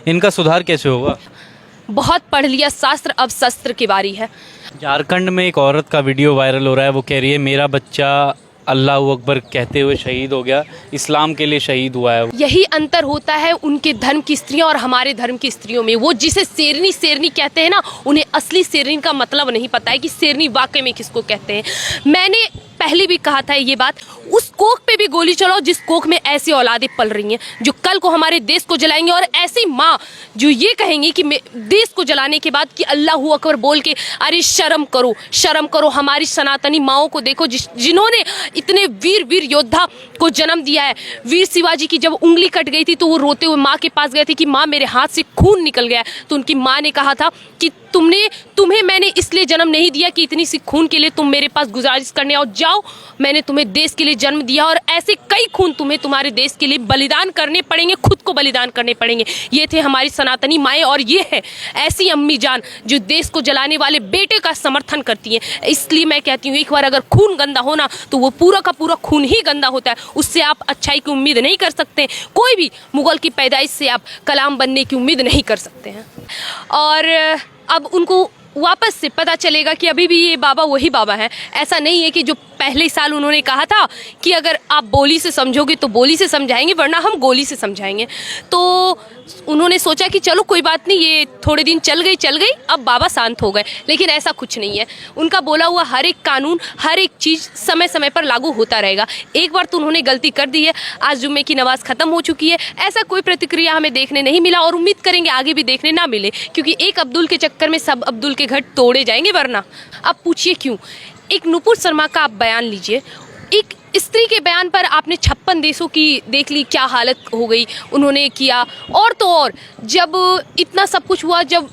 इनका सुधार कैसे होगा? बहुत पढ़ लिया शास्त्र, अब शस्त्र की बारी है। झारखंड में एक औरत का वीडियो वायरल हो रहा है, वो कह रही है मेरा बच्चा अल्लाह अकबर कहते हुए शहीद हो गया, इस्लाम के लिए शहीद हुआ है। यही अंतर होता है उनके धर्म की स्त्रियों और हमारे धर्म की स्त्रियों में। वो जिसे शेरनी शेरनी कहते हैं ना, उन्हें असली शेरनी का मतलब नहीं पता है कि शेरनी वाकई में किसको कहते हैं। मैंने पहले भी कहा था ये बात, उस कोख पे भी गोली चलाओ जिस कोख में ऐसी औलादें पल रही हैं जो कल को हमारे देश को जलाएंगे, और ऐसी माँ जो ये कहेंगी कि देश को जलाने के बाद कि अल्लाह अकबर बोल के, अरे शर्म करो, शर्म करो। हमारी सनातनी माओं को देखो जिन्होंने इतने वीर वीर योद्धा को जन्म दिया है। वीर शिवाजी की जब उंगली कट गई थी तो वो रोते हुए माँ के पास गए थे कि माँ मेरे हाथ से खून निकल गया, तो उनकी माँ ने कहा था कि तुम्हें मैंने इसलिए जन्म नहीं दिया कि इतनी सी खून के लिए तुम मेरे पास गुजारिश करने आओ, जाओ, मैंने तुम्हें देश के लिए जन्म दिया और ऐसे कई खून तुम्हें तुम्हारे देश के लिए बलिदान करने पड़ेंगे, खुद को बलिदान करने पड़ेंगे। ये थे हमारी सनातनी माएँ, और ये है ऐसी अम्मी जान जो देश को जलाने वाले बेटे का समर्थन करती है। इसलिए मैं कहती हूँ, एक बार अगर खून गंदा होना तो वो पूरा का पूरा खून ही गंदा होता है, उससे आप अच्छाई की उम्मीद नहीं कर सकते। कोई भी मुगल की पैदाइश से आप कलाम बनने की उम्मीद नहीं कर सकते हैं। और अब उनको वापस से पता चलेगा कि अभी भी ये बाबा वही बाबा हैं। ऐसा नहीं है कि जो पहले साल उन्होंने कहा था कि अगर आप बोली से समझोगे तो बोली से समझाएंगे, वरना हम गोली से समझाएंगे। तो उन्होंने सोचा कि चलो कोई बात नहीं, ये थोड़े दिन चल गई, अब बाबा शांत हो गए। लेकिन ऐसा कुछ नहीं है। उनका बोला हुआ हर एक कानून, हर एक चीज़ समय समय पर लागू होता रहेगा। एक बार तो उन्होंने गलती कर दी है, आज जुम्मे की नमाज ख़त्म हो चुकी है, ऐसा कोई प्रतिक्रिया हमें देखने नहीं मिला और उम्मीद करेंगे आगे भी देखने ना मिले, क्योंकि एक अब्दुल के चक्कर में सब अब्दुल के घर तोड़े जाएंगे। वरना अब पूछिए क्यों? एक नुपुर शर्मा का आप बयान लीजिए, एक स्त्री के बयान पर आपने 56 देशों की देख ली क्या हालत हो गई उन्होंने किया। और तो और जब इतना सब कुछ हुआ, जब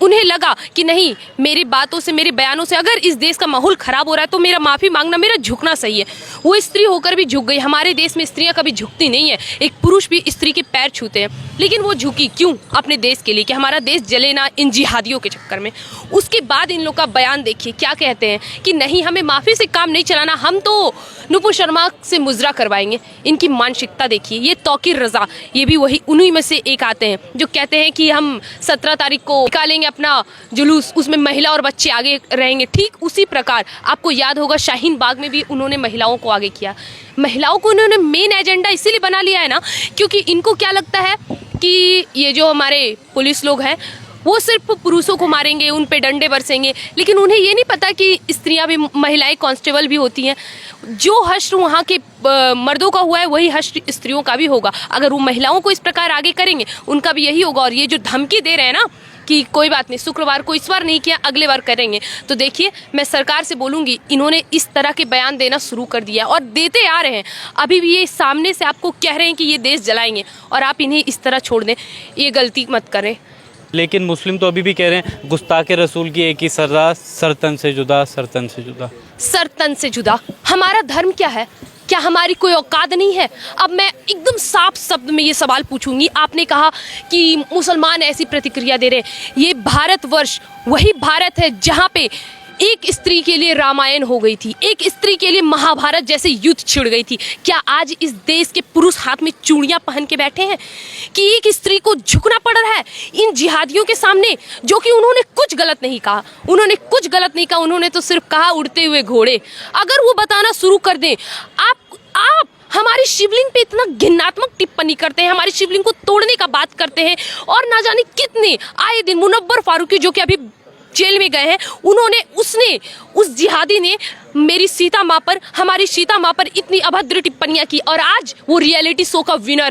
उन्हें लगा कि नहीं, मेरी बातों से, मेरे बयानों से अगर इस देश का माहौल ख़राब हो रहा है तो मेरा माफ़ी मांगना, मेरा झुकना सही है, वो स्त्री होकर भी झुक गई। हमारे देश में स्त्रियाँ कभी झुकती नहीं है, एक पुरुष भी स्त्री के पैर छूते हैं, लेकिन वो झुकी क्यों? अपने देश के लिए, कि हमारा देश जले ना इन जिहादियों के चक्कर में। उसके बाद इन लोग का बयान देखिए क्या कहते हैं कि नहीं, हमें माफ़ी से काम नहीं चलाना, हम तो नुपुर शर्मा से मुजरा करवाएंगे। इनकी मानसिकता देखिए। ये तौकीर रजा, ये भी वही उन्हीं में से एक आते हैं जो कहते हैं कि हम 17 तारीख को निकालेंगे अपना जुलूस, उसमें महिला और बच्चे आगे रहेंगे। ठीक उसी प्रकार आपको याद होगा शाहीन बाग में भी उन्होंने महिलाओं को आगे किया। महिलाओं को उन्होंने मेन एजेंडा इसीलिए बना लिया है ना, क्योंकि इनको क्या लगता है कि ये जो हमारे पुलिस लोग हैं वो सिर्फ पुरुषों को मारेंगे, उन पे डंडे बरसेंगे, लेकिन उन्हें ये नहीं पता कि स्त्रियां भी, महिलाएं कांस्टेबल भी होती हैं। जो हश्र वहाँ के मर्दों का हुआ है वही हश्र स्त्रियों का भी होगा। अगर वो महिलाओं को इस प्रकार आगे करेंगे उनका भी यही होगा। और ये जो धमकी दे रहे हैं ना कि कोई बात नहीं, शुक्रवार को इस बार नहीं किया अगले बार करेंगे, तो देखिए मैं सरकार से बोलूँगी, इन्होंने इस तरह के बयान देना शुरू कर दिया और देते आ रहे हैं। अभी भी ये सामने से आपको कह रहे हैं कि ये देश जलाएंगे और आप इन्हें इस तरह छोड़ दें, ये गलती मत करें। लेकिन मुस्लिम तो अभी भी कह रहे हैं गुस्ताखे रसूल की एक ही सजा, सरतन से जुदा, सरतन से जुदा। सरतन से जुदा हमारा धर्म क्या है? क्या हमारी कोई औकात नहीं है? अब मैं एकदम साफ शब्द में ये सवाल पूछूंगी। आपने कहा कि मुसलमान ऐसी प्रतिक्रिया दे रहे हैं। ये भारतवर्ष वही भारत है जहाँ पे एक स्त्री के लिए रामायण हो गई थी, एक स्त्री के लिए महाभारत जैसे युद्ध छिड़ गई थी। क्या आज इस देश के पुरुष हाथ में चूड़ियां पहन के बैठे हैं कि एक स्त्री को झुकना पड़ रहा है इन जिहादियों के सामने, जो कि उन्होंने कुछ गलत नहीं कहा, उन्होंने कुछ गलत नहीं कहा, उन्होंने तो सिर्फ कहा उड़ते हुए घोड़े। अगर वो बताना शुरू कर दें, आप हमारी शिवलिंग पे इतना घिनात्मक टिप्पणी करते हैं, हमारी शिवलिंग को तोड़ने का बात करते हैं, और ना जाने कितने आए दिन मुनव्वर फारूकी जो कि अभी जेल में गए हैं, उस जिहादी ने मेरी सीता माँ पर, हमारी सीता माँ पर इतनी अभद्र टिप्पणियां की, और आज वो रियलिटी शो का विनर है।